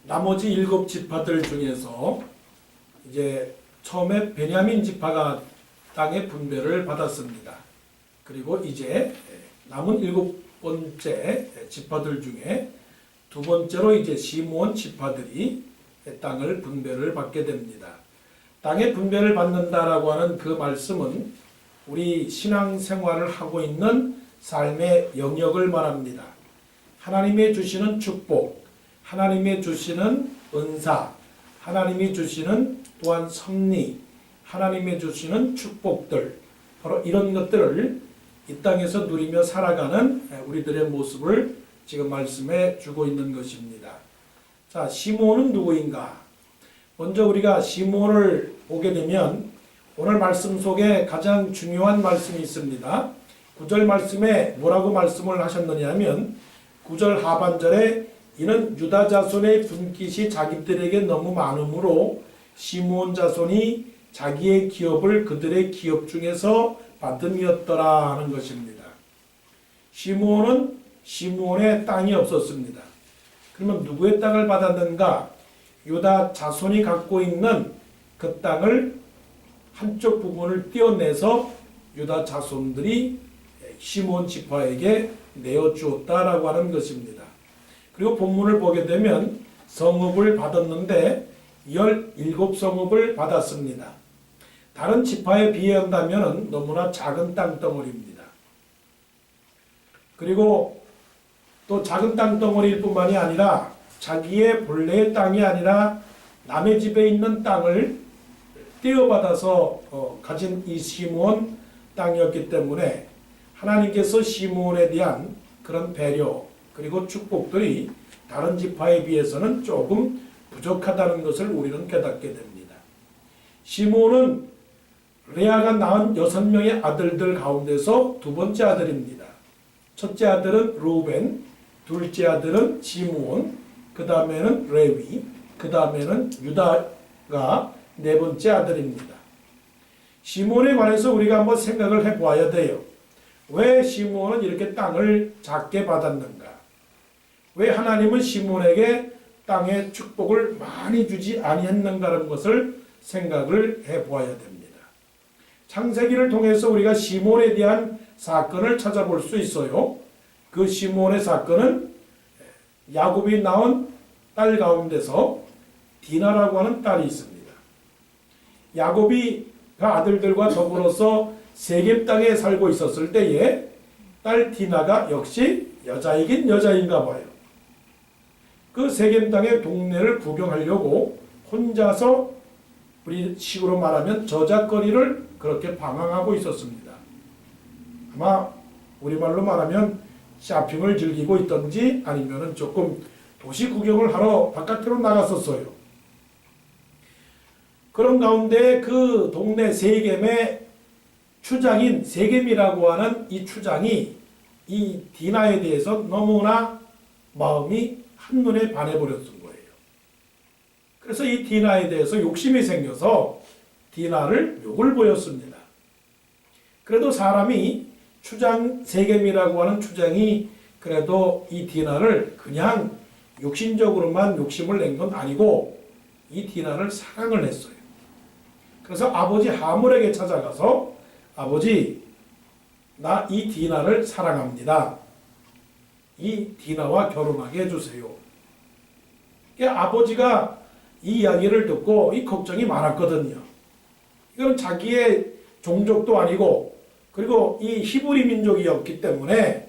나머지 7지파들 중에서 이제 처음에 베냐민 지파가 땅의 분배를 받았습니다. 그리고 이제 남은 7번째 지파들 중에 두 번째로 이제 시므온 지파들이 땅을 분배를 받게 됩니다. 땅의 분배를 받는다라고 하는 그 말씀은 우리 신앙생활을 하고 있는 삶의 영역을 말합니다. 하나님의 주시는 축복, 하나님의 주시는 은사, 하나님이 주시는 또한 섭리, 하나님의 주시는 축복들, 바로 이런 것들을 이 땅에서 누리며 살아가는 우리들의 모습을 지금 말씀해 주고 있는 것입니다. 자, 시므온은 누구인가? 먼저 우리가 시므온을 보게 되면 오늘 말씀 속에 가장 중요한 말씀이 있습니다. 9절 말씀에 뭐라고 말씀을 하셨느냐 하면 9절 하반절에 이는 유다 자손의 분깃이 자기들에게 너무 많으므로 시므온 자손이 자기의 기업을 그들의 기업 중에서 받음이었더라 하는 것입니다. 시므온은 시므온의 땅이 없었습니다. 그러면 누구의 땅을 받았는가? 유다 자손이 갖고 있는 그 땅을 한쪽 부분을 떼어내서 유다 자손들이 시므온 지파에게 내어주었다라고 하는 것입니다. 그리고 본문을 보게 되면 성읍을 받았는데 17성읍을 받았습니다. 다른 지파에 비한다면 너무나 작은 땅덩어리입니다. 그리고 또 작은 땅덩어리일 뿐만이 아니라 자기의 본래의 땅이 아니라 남의 집에 있는 땅을 떼어받아서 가진 이 시므온 땅이었기 때문에 하나님께서 시므온에 대한 그런 배려 그리고 축복들이 다른 지파에 비해서는 조금 부족하다는 것을 우리는 깨닫게 됩니다. 시므온은 레아가 낳은 6명의 아들들 가운데서 두 번째 아들입니다. 첫째 아들은 르우벤, 둘째 아들은 시므온, 그 다음에는 레위, 그 다음에는 유다가 네 번째 아들입니다. 시므온에 관해서 우리가 한번 생각을 해보아야 돼요. 왜 시므온은 이렇게 땅을 작게 받았는가? 왜 하나님은 시므온에게 땅의 축복을 많이 주지 아니했는가라는 것을 생각을 해보아야 됩니다. 창세기를 통해서 우리가 시므온에 대한 사건을 찾아볼 수 있어요. 그 시므온의 사건은 야곱이 낳은 딸 가운데서 디나라고 하는 딸이 있습니다. 야곱이 그 아들들과 더불어서 세겜 땅에 살고 있었을 때에 딸 디나가 역시 여자이긴 여자인가 봐요. 그 세겜 땅의 동네를 구경하려고 혼자서 우리 식으로 말하면 저작거리를 그렇게 방황하고 있었습니다. 아마 우리말로 말하면 쇼핑을 즐기고 있던지 아니면 조금 도시 구경을 하러 바깥으로 나갔었어요. 그런 가운데 그 동네 세겜의 추장인 세겜이라고 하는 이 추장이 이 디나에 대해서 너무나 마음이 한눈에 반해버렸던 거예요. 그래서 이 디나에 대해서 욕심이 생겨서 디나를 욕을 보였습니다. 그래도 사람이 추장 세겜이라고 하는 추장이 그래도 이 디나를 그냥 육신적으로만 욕심을 낸 건 아니고 이 디나를 사랑을 했어요. 그래서 아버지 하물에게 찾아가서 아버지, 나 이 디나를 사랑합니다. 이 디나와 결혼하게 해주세요. 아버지가 이 이야기를 듣고 이 걱정이 많았거든요. 이건 자기의 종족도 아니고 그리고 이 히브리 민족이었기 때문에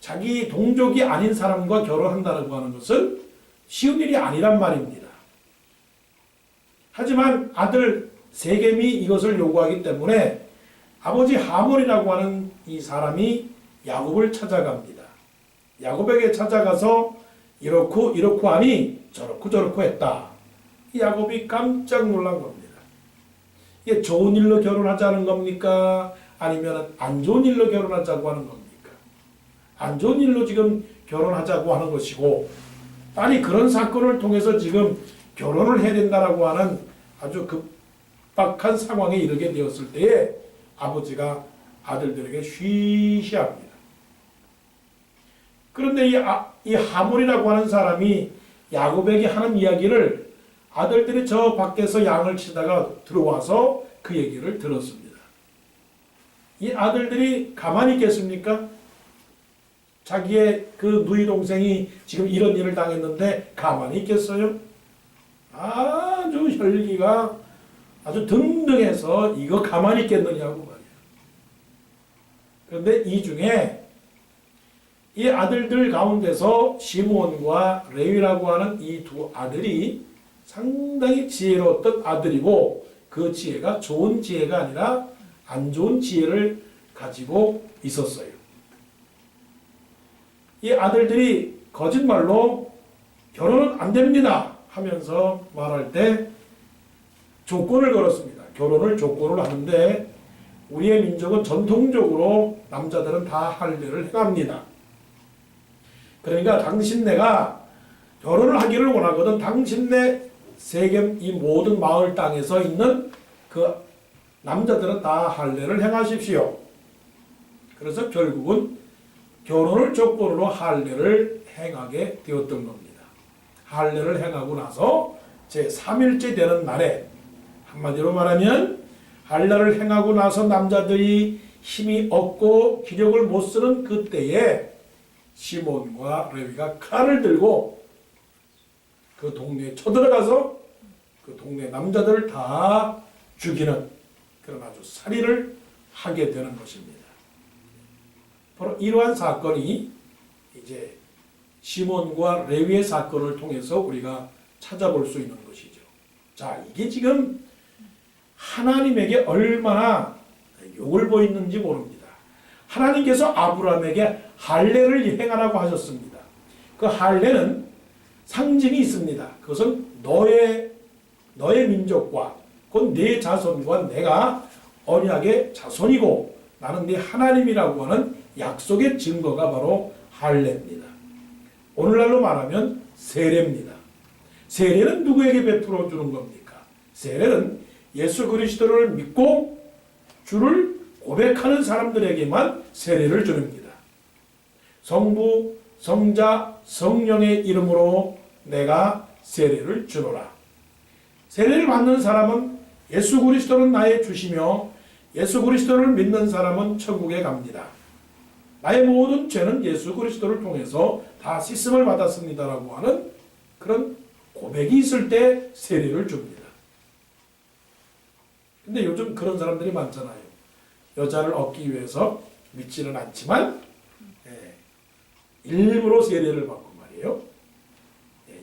자기 동족이 아닌 사람과 결혼한다고 하는 것은 쉬운 일이 아니란 말입니다. 하지만 아들 세겜이 이것을 요구하기 때문에 아버지 하몰이라고 하는 이 사람이 야곱을 찾아갑니다. 야곱에게 찾아가서 이렇고 이렇고 하니 저렇고 저렇고 했다. 야곱이 깜짝 놀란 겁니다. 이게 좋은 일로 결혼하자는 겁니까? 아니면 안 좋은 일로 결혼하자고 하는 겁니까? 안 좋은 일로 지금 결혼하자고 하는 것이고 딸이 그런 사건을 통해서 지금 결혼을 해야 된다라고 하는 아주 급박한 상황에 이르게 되었을 때에 아버지가 아들들에게 쉬쉬합니다. 그런데 이 하몰이라고 하는 사람이 야곱에게 하는 이야기를 아들들이 저 밖에서 양을 치다가 들어와서 그 얘기를 들었습니다. 이 아들들이 가만히 있겠습니까? 자기의 그 누이 동생이 지금 이런 일을 당했는데 가만히 있겠어요? 아주 혈기가 아주 등등해서 이거 가만히 있겠느냐고 말이에요. 그런데 이 중에 이 아들들 가운데서 시므온과 레위라고 하는 이 두 아들이 상당히 지혜로웠던 아들이고, 그 지혜가 좋은 지혜가 아니라 안 좋은 지혜를 가지고 있었어요. 이 아들들이 거짓말로 결혼은 안 됩니다 하면서 말할 때 조건을 걸었습니다. 결혼을 조건으로 하는데, 우리의 민족은 전통적으로 남자들은 다 할례를 행합니다. 그러니까 당신네가 결혼을 하기를 원하거든 당신네 세겜 이 모든 마을 땅에서 있는 그 남자들은 다 할례를 행하십시오. 그래서 결국은 결혼을 조건으로 할례를 행하게 되었던 겁니다. 할례를 행하고 나서 제3일째 되는 날에, 한마디로 말하면 할례를 행하고 나서 남자들이 힘이 없고 기력을 못 쓰는 그때에 시몬과 레위가 칼을 들고 그 동네에 쳐들어가서 그 동네 남자들을 다 죽이는 그런 아주 살인을 하게 되는 것입니다. 바로 이러한 사건이 이제 시몬과 레위의 사건을 통해서 우리가 찾아볼 수 있는 것이죠. 자, 이게 지금 하나님에게 얼마나 욕을 보이는지 모릅니다. 하나님께서 아브라함에게 할례를 행하라고 하셨습니다. 그 할례는 상징이 있습니다. 그것은 너의 민족과 곧 네 자손과 내가 언약의 자손이고 나는 네 하나님이라고 하는 약속의 증거가 바로 할례입니다. 오늘날로 말하면 세례입니다. 세례는 누구에게 베풀어 주는 겁니까? 세례는 예수 그리스도를 믿고 주를 고백하는 사람들에게만 세례를 주입니다. 성부, 성자, 성령의 이름으로 내가 세례를 주노라. 세례를 받는 사람은 예수 그리스도는 나의 주시며 예수 그리스도를 믿는 사람은 천국에 갑니다. 나의 모든 죄는 예수 그리스도를 통해서 다 씻음을 받았습니다라고 하는 그런 고백이 있을 때 세례를 줍니다. 근데 요즘 그런 사람들이 많잖아요. 여자를 얻기 위해서 믿지는 않지만 일부러 세례를 받고 말이에요.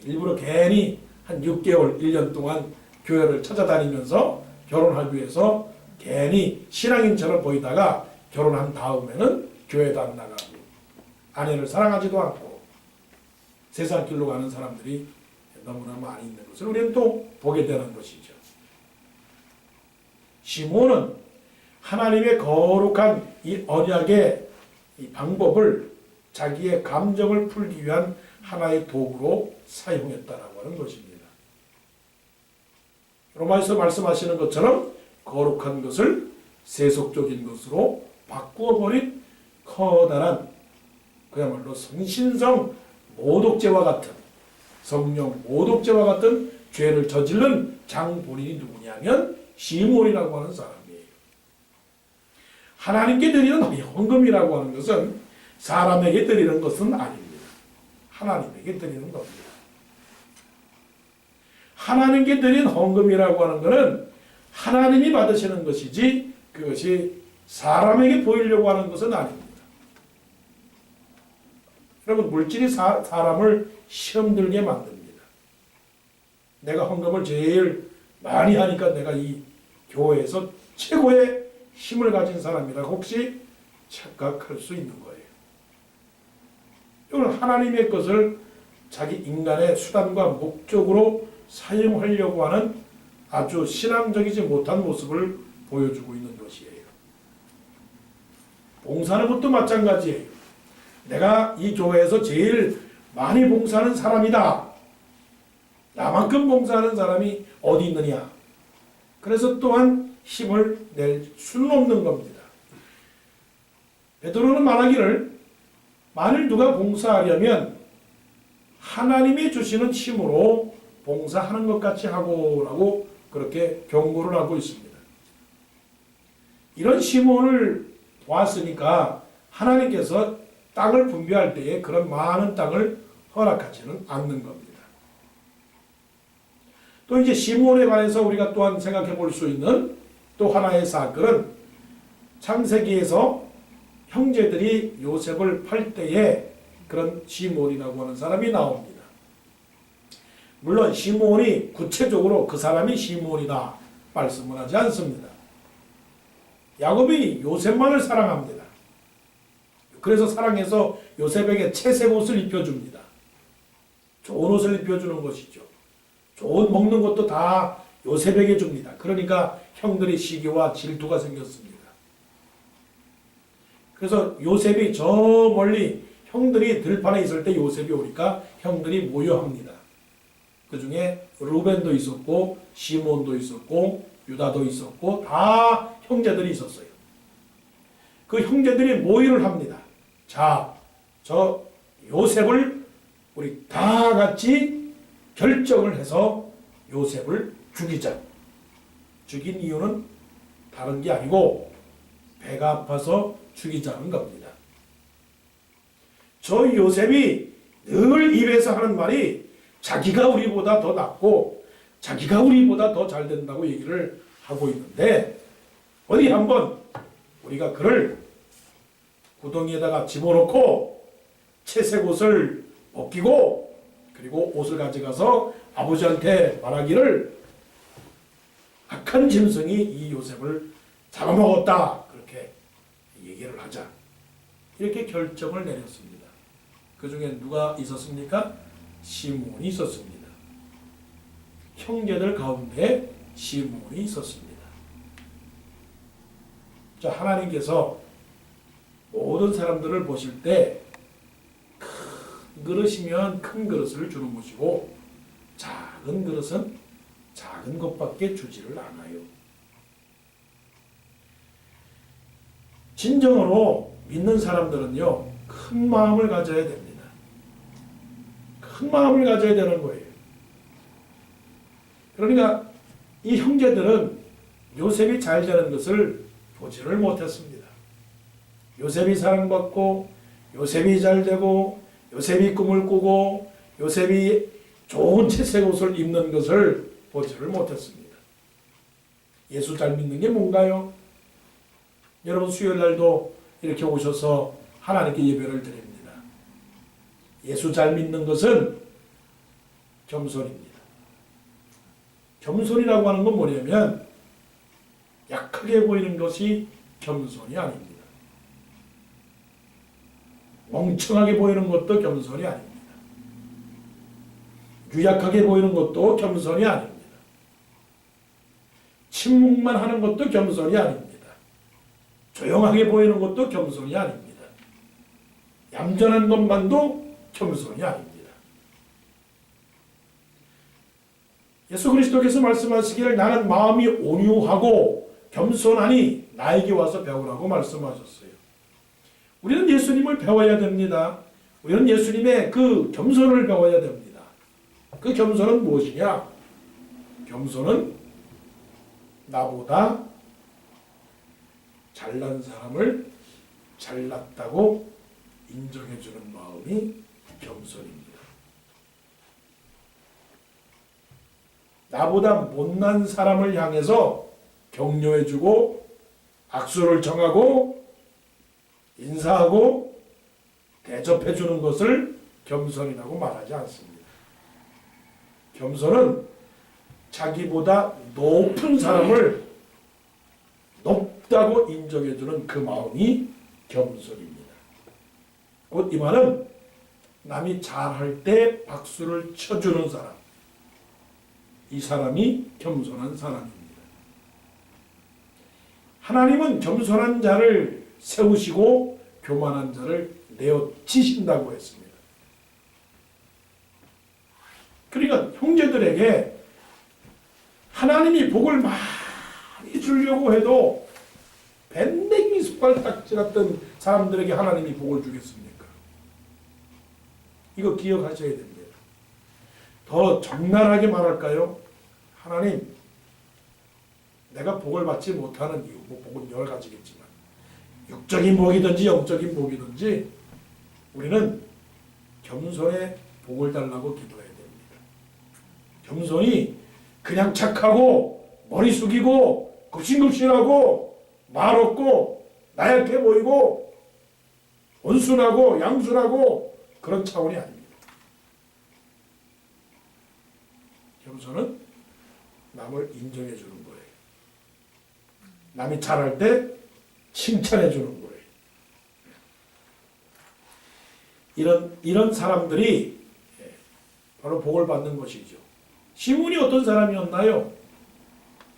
일부러 괜히 한 6개월, 1년 동안 교회를 찾아다니면서 결혼하기 위해서 괜히 신앙인처럼 보이다가 결혼한 다음에는 교회도 안 나가고 아내를 사랑하지도 않고 세상 길로 가는 사람들이 너무나 많이 있는 것을 우리는 또 보게 되는 것이죠. 시몬은 하나님의 거룩한 이 언약의 이 방법을 자기의 감정을 풀기 위한 하나의 도구로 사용했다라고 하는 것입니다. 로마에서 말씀하시는 것처럼 거룩한 것을 세속적인 것으로 바꾸어버린 커다란 그야말로 성신성 모독죄와 같은 성령 모독죄와 같은 죄를 저지른 장본인이 누구냐면 시몬이라고 하는 사람이에요. 하나님께 드리는 헌금이라고 하는 것은 사람에게 드리는 것은 아닙니다. 하나님에게 드리는 겁니다. 하나님께 드린 헌금이라고 하는 것은 하나님이 받으시는 것이지 그것이 사람에게 보이려고 하는 것은 아닙니다. 여러분, 물질이 사람을 시험 들게 만듭니다. 내가 헌금을 제일 많이 하니까 내가 이 교회에서 최고의 힘을 가진 사람이라고 혹시 착각할 수 있는 거예요. 이건 하나님의 것을 자기 인간의 수단과 목적으로 사용하려고 하는 아주 신앙적이지 못한 모습을 보여주고 있는 것이에요. 봉사하는 것도 마찬가지예요. 내가 이 교회에서 제일 많이 봉사하는 사람이다. 나만큼 봉사하는 사람이 어디 있느냐. 그래서 또한 힘을 낼 수는 없는 겁니다. 베드로는 말하기를 만일 누가 봉사하려면 하나님이 주시는 힘으로 봉사하는 것 같이 하고라고 그렇게 경고를 하고 있습니다. 이런 시몬을 보았으니까 하나님께서 땅을 분배할 때에 그런 많은 땅을 허락하지는 않는 겁니다. 또 이제 시몬에 관해서 우리가 또한 생각해 볼 수 있는 또 하나의 사건은 창세기에서 형제들이 요셉을 팔 때에 그런 시몬이라고 하는 사람이 나옵니다. 물론 시몬이 구체적으로 그 사람이 시몬이다 말씀을 하지 않습니다. 야곱이 요셉만을 사랑합니다. 그래서 사랑해서 요셉에게 채색 옷을 입혀줍니다. 좋은 옷을 입혀주는 것이죠. 좋은 먹는 것도 다 요셉에게 줍니다. 그러니까 형들의 시기와 질투가 생겼습니다. 그래서 요셉이 저 멀리 형들이 들판에 있을 때 요셉이 오니까 형들이 모여합니다. 그 중에 루벤도 있었고 시몬도 있었고 유다도 있었고 다 형제들이 있었어요. 그 형제들이 모의를 합니다. 자, 저 요셉을 우리 다 같이 결정을 해서 요셉을 죽이자. 죽인 이유는 다른 게 아니고 배가 아파서 죽이자는 겁니다. 저 요셉이 늘 입에서 하는 말이 자기가 우리보다 더 낫고 자기가 우리보다 더 잘 된다고 얘기를 하고 있는데 어디 한번 우리가 그를 구덩이에다가 집어넣고 채색 옷을 벗기고 그리고 옷을 가져가서 아버지한테 말하기를 악한 짐승이 이 요셉을 잡아먹었다 그렇게 얘기를 하자 이렇게 결정을 내렸습니다. 그 중에 누가 있었습니까? 시몬이 있었습니다. 형제들 가운데 시몬이 있었습니다. 자, 하나님께서 모든 사람들을 보실 때 큰 그릇이면 큰 그릇을 주는 것이고 작은 그릇은 작은 것밖에 주지를 않아요. 진정으로 믿는 사람들은요, 큰 마음을 가져야 됩니다. 큰 마음을 가져야 되는 거예요. 그러니까 이 형제들은 요셉이 잘 되는 것을 보지를 못했습니다. 요셉이 사랑받고 요셉이 잘 되고 요셉이 꿈을 꾸고 요셉이 좋은 채색 옷을 입는 것을 보지를 못했습니다. 예수 잘 믿는 게 뭔가요? 여러분 수요일 날도 이렇게 오셔서 하나님께 예배를 드립니다. 예수 잘 믿는 것은 겸손입니다. 겸손이라고 하는 건 뭐냐면 약하게 보이는 것이 겸손이 아닙니다. 멍청하게 보이는 것도 겸손이 아닙니다. 유약하게 보이는 것도 겸손이 아닙니다. 침묵만 하는 것도 겸손이 아닙니다. 조용하게 보이는 것도 겸손이 아닙니다. 얌전한 것만도 겸손이 아닙니다. 예수 그리스도께서 말씀하시기를 나는 마음이 온유하고 겸손하니 나에게 와서 배우라고 말씀하셨어요. 우리는 예수님을 배워야 됩니다. 우리는 예수님의 그 겸손을 배워야 됩니다. 그 겸손은 무엇이냐? 겸손은 나보다 잘난 사람을 잘났다고 인정해주는 마음이 겸손입니다. 나보다 못난 사람을 향해서 격려해주고 악수를 청하고 인사하고 대접해주는 것을 겸손이라고 말하지 않습니다. 겸손은 자기보다 높은 사람을 높다고 인정해주는 그 마음이 겸손입니다. 곧 이 말은 남이 잘할 때 박수를 쳐주는 사람, 이 사람이 겸손한 사람입니다. 하나님은 겸손한 자를 세우시고 교만한 자를 내어치신다고 했습니다. 그러니까 형제들에게 하나님이 복을 많이 주려고 해도 밴댕이 숟갈딱지 같은 사람들에게 하나님이 복을 주겠습니까? 이거 기억하셔야 됩니다. 더 적나라하게 말할까요? 하나님, 내가 복을 받지 못하는 이유, 뭐 복은 여러 가지겠지만 육적인 복이든지 영적인 복이든지 우리는 겸손에 복을 달라고 기도해야 됩니다. 겸손이 그냥 착하고 머리 숙이고 급신급신하고 말 없고 나약해 보이고 온순하고 양순하고 그런 차원이 아닙니다. 겸손은 남을 인정해 주는 거예요. 남이 잘할 때 칭찬해 주는 거예요. 이런 사람들이 바로 복을 받는 것이죠. 시몬이 어떤 사람이었나요?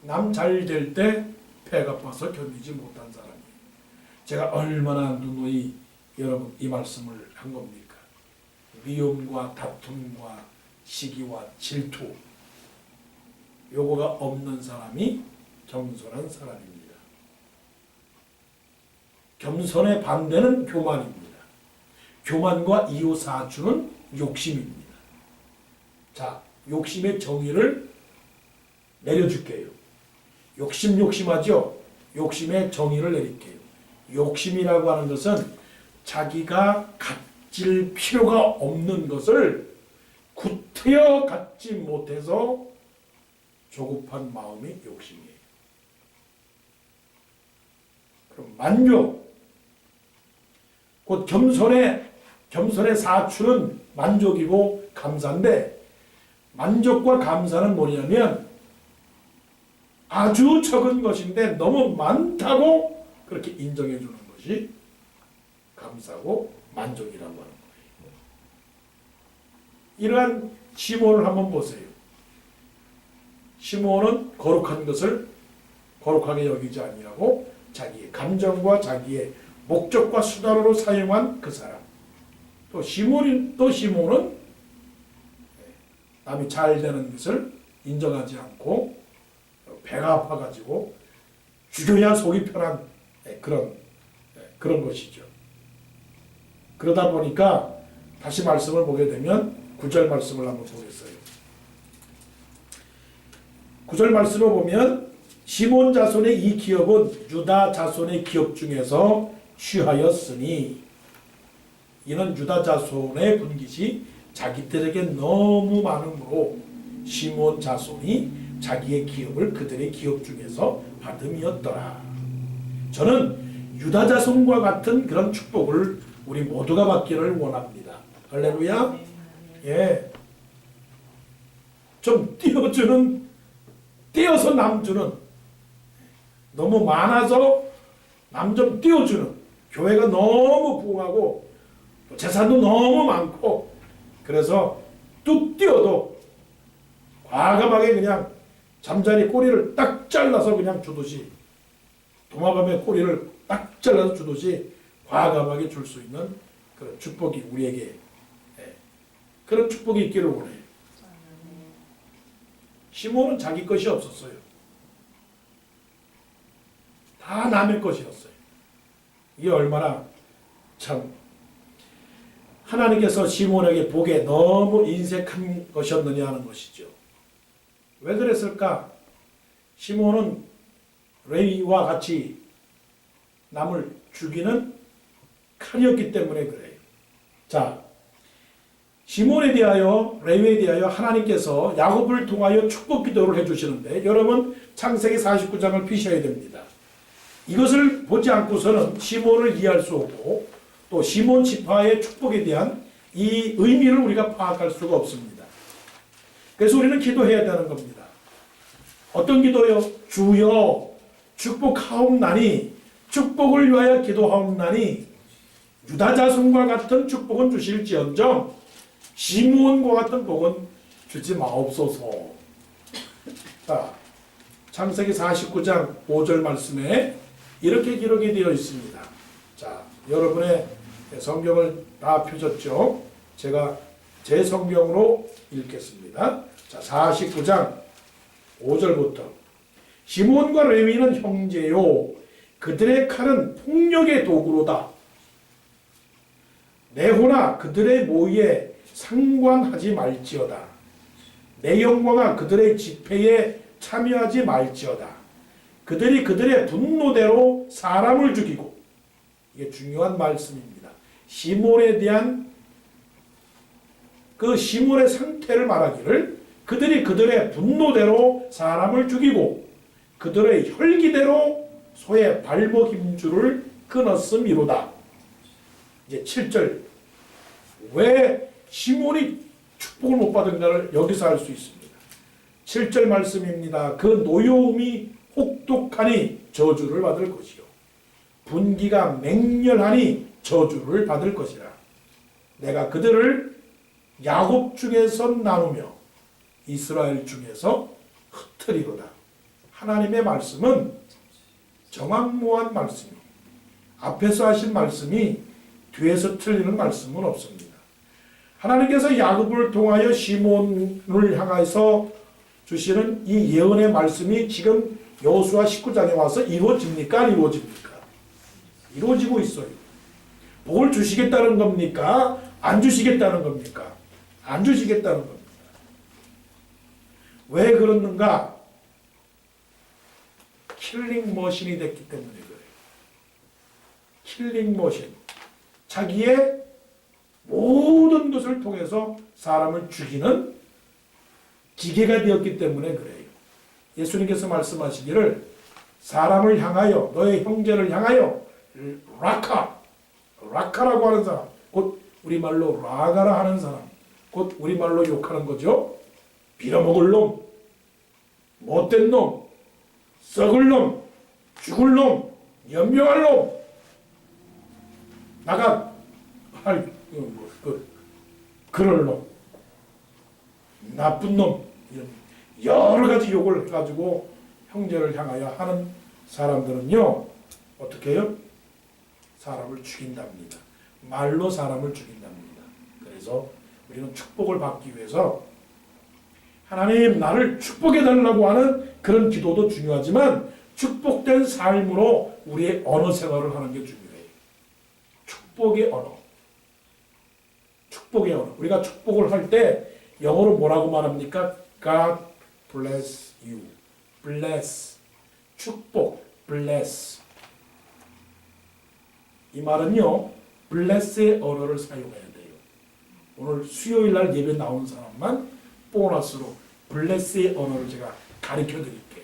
남 잘 될 때 배가 아파서 견디지 못한 사람이에요. 제가 얼마나 누누이 여러분 이 말씀을 한 겁니까? 미움과 다툼과 시기와 질투, 요거가 없는 사람이 겸손한 사람입니다. 겸손의 반대는 교만입니다. 교만과 이웃사주는 욕심입니다. 자, 욕심의 정의를 내려줄게요. 욕심하죠? 욕심의 정의를 내릴게요. 욕심이라고 하는 것은 자기가 가질 필요가 없는 것을 구태여 갖지 못해서 조급한 마음이 욕심이에요. 그럼 만족, 곧 겸손의 사추는 만족이고 감사인데, 만족과 감사는 뭐냐면 아주 적은 것인데 너무 많다고 그렇게 인정해 주는 것이 감사고 만족이라고 하는 거예요. 이러한 시몬을 한번 보세요. 시몬은 거룩한 것을 거룩하게 여기지 아니하고 자기의 감정과 자기의 목적과 수단으로 사용한 그 사람. 또 시몬은 남이 잘 되는 것을 인정하지 않고 배가 아파가지고 죽여야 속이 편한 그런 것이죠. 그러다 보니까 다시 말씀을 보게 되면 9절 말씀을 한번 보겠어요. 9절 말씀을 보면 시몬 자손의 이 기업은 유다 자손의 기업 중에서 취하였으니, 이는 유다 자손의 분깃이 자기들에게 너무 많으므로 시몬 자손이 자기의 기업을 그들의 기업 중에서 받음이었더라. 저는 유다 자손과 같은 그런 축복을 우리 모두가 받기를 원합니다. 할렐루야. 예. 좀 띄어서 남 주는, 너무 많아서 남 좀 띄워주는, 교회가 너무 부흥하고 재산도 너무 많고 그래서 뚝 띄어도 과감하게 그냥 잠자리 꼬리를 딱 잘라서 그냥 주듯이, 도마뱀의 꼬리를 딱 잘라서 주듯이 과감하게 줄 수 있는 그런 축복이 우리에게, 그런 축복이 있기를 원해요. 시몬은 자기 것이 없었어요. 다 남의 것이었어요. 이게 얼마나 참 하나님께서 시몬에게 복에 너무 인색한 것이었느냐 하는 것이죠. 왜 그랬을까? 시몬은 레위와 같이 남을 죽이는 칼이었기 때문에 그래요. 자, 시몬에 대하여, 레위에 대하여 하나님께서 야곱을 통하여 축복 기도를 해주시는데, 여러분 창세기 49장을 피셔야 됩니다. 이것을 보지 않고서는 시몬을 이해할 수 없고 또 시몬 지파의 축복에 대한 이 의미를 우리가 파악할 수가 없습니다. 그래서 우리는 기도해야 되는 겁니다. 어떤 기도요? 주여 축복하옵나니, 축복을 위하여 기도하옵나니 유다 자손과 같은 축복은 주실지언정 시몬과 같은 복은 주지 마옵소서. 자, 창세기 49장 5절 말씀에 이렇게 기록이 되어 있습니다. 자, 여러분의 성경을 다 펴졌죠? 제가 제 성경으로 읽겠습니다. 자, 49장 5절부터 시몬과 레위는 형제요, 그들의 칼은 폭력의 도구로다. 내호나 그들의 모의에 상관하지 말지어다. 내 영광아 그들의 집회에 참여하지 말지어다. 그들이 그들의 분노대로 사람을 죽이고, 이게 중요한 말씀입니다. 시몬에 대한 그 시몬의 상태를 말하기를 그들이 그들의 분노대로 사람을 죽이고 그들의 혈기대로 소의 발목 힘줄을 끊었음이로다. 이제 7절, 왜 시몬이 축복을 못 받은가를 여기서 알 수 있습니다. 7절 말씀입니다. 그 노여움이 혹독하니 저주를 받을 것이요 분기가 맹렬하니 저주를 받을 것이라. 내가 그들을 야곱 중에서 나누며 이스라엘 중에서 흩트리로다. 하나님의 말씀은 정확무한 말씀이에요. 앞에서 하신 말씀이 뒤에서 틀리는 말씀은 없습니다. 하나님께서 야곱을 통하여 시몬을 향해서 주시는 이 예언의 말씀이 지금 여호수아 19장에 와서 이루어집니까? 안 이루어집니까? 이루어지고 있어요. 복을 주시겠다는 겁니까? 안 주시겠다는 겁니까? 안 주시겠다는 겁니다. 왜 그러는가? 킬링 머신이 됐기 때문에 그래요. 킬링 머신. 자기의 모든 것을 통해서 사람을 죽이는 기계가 되었기 때문에 그래요. 예수님께서 말씀하시기를 사람을 향하여, 너의 형제를 향하여 라카라고 하는 사람, 곧 우리말로 라가라 하는 사람, 곧 우리말로 욕하는 거죠. 빌어먹을 놈, 못된 놈, 썩을 놈, 죽을 놈, 연명할 놈, 나가 그럴 놈, 나쁜 놈, 이런 여러 가지 욕을 해가지고 형제를 향하여 하는 사람들은요, 어떻게 해요? 사람을 죽인답니다. 말로 사람을 죽인답니다. 그래서 우리는 축복을 받기 위해서 하나님 나를 축복해달라고 하는 그런 기도도 중요하지만 축복된 삶으로 우리의 언어 생활을 하는 게 중요해요. 축복의 언어. 축복의 언어. 우리가 축복을 할 때 영어로 뭐라고 말합니까? God bless you. bless. 축복. bless. 이 말은요, bless의 언어를 사용해야 돼요. 오늘 수요일 날 예배 나온 사람만 보너스로 bless의 언어를 제가 가르쳐 드릴게요.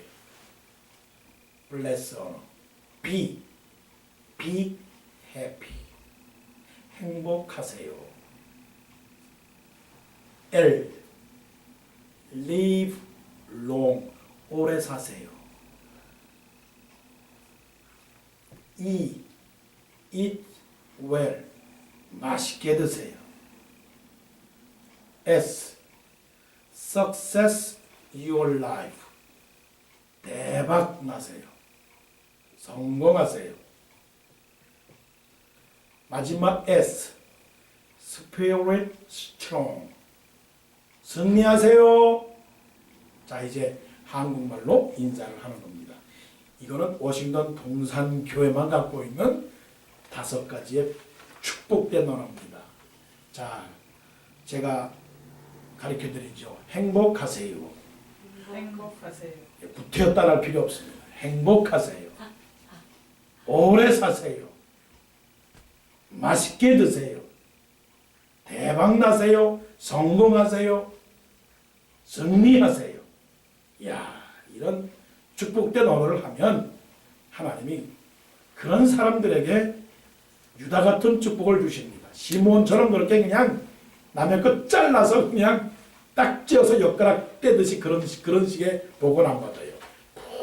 bless 언어. be happy. 행복하세요. live long. 오래 사세요. eat well. 맛있게 드세요. success your life. 대박 나세요. 성공하세요. 마지막 spirit strong. 승리하세요. 자, 이제 한국말로 인사를 하는 겁니다. 이거는 워싱턴 동산교회만 갖고 있는 5가지의 축복된 언어입니다. 자, 제가 가르쳐드리죠. 행복하세요. 행복하세요. 구태여 따라할 필요 없습니다. 행복하세요. 오래 사세요. 맛있게 드세요. 대박 나세요. 성공하세요. 승리하세요. 야, 이런 축복된 언어를 하면 하나님이 그런 사람들에게 유다 같은 축복을 주십니다. 시몬처럼 그렇게 그냥 남의 것 잘라서 그냥 딱 찧어서 엿가락 떼듯이 그런 식의 복을 안 받아요.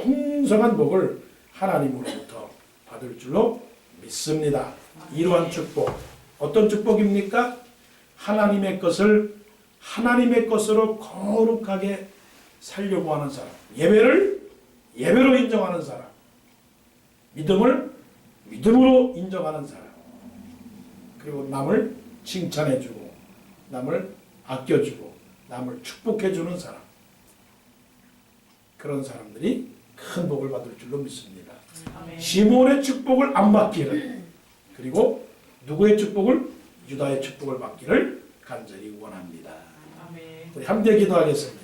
풍성한 복을 하나님으로부터 받을 줄로 믿습니다. 이러한 축복. 어떤 축복입니까? 하나님의 것을 하나님의 것으로 거룩하게 살려고 하는 사람. 예배로 인정하는 사람. 믿음을 믿음으로 인정하는 사람. 그리고 남을 칭찬해주고 남을 아껴주고 남을 축복해주는 사람. 그런 사람들이 큰 복을 받을 줄로 믿습니다. 아멘. 시몬의 축복을 안 받기를, 그리고 누구의 축복을? 유다의 축복을 받기를 간절히 원합니다. 아멘. 우리 함께 기도하겠습니다.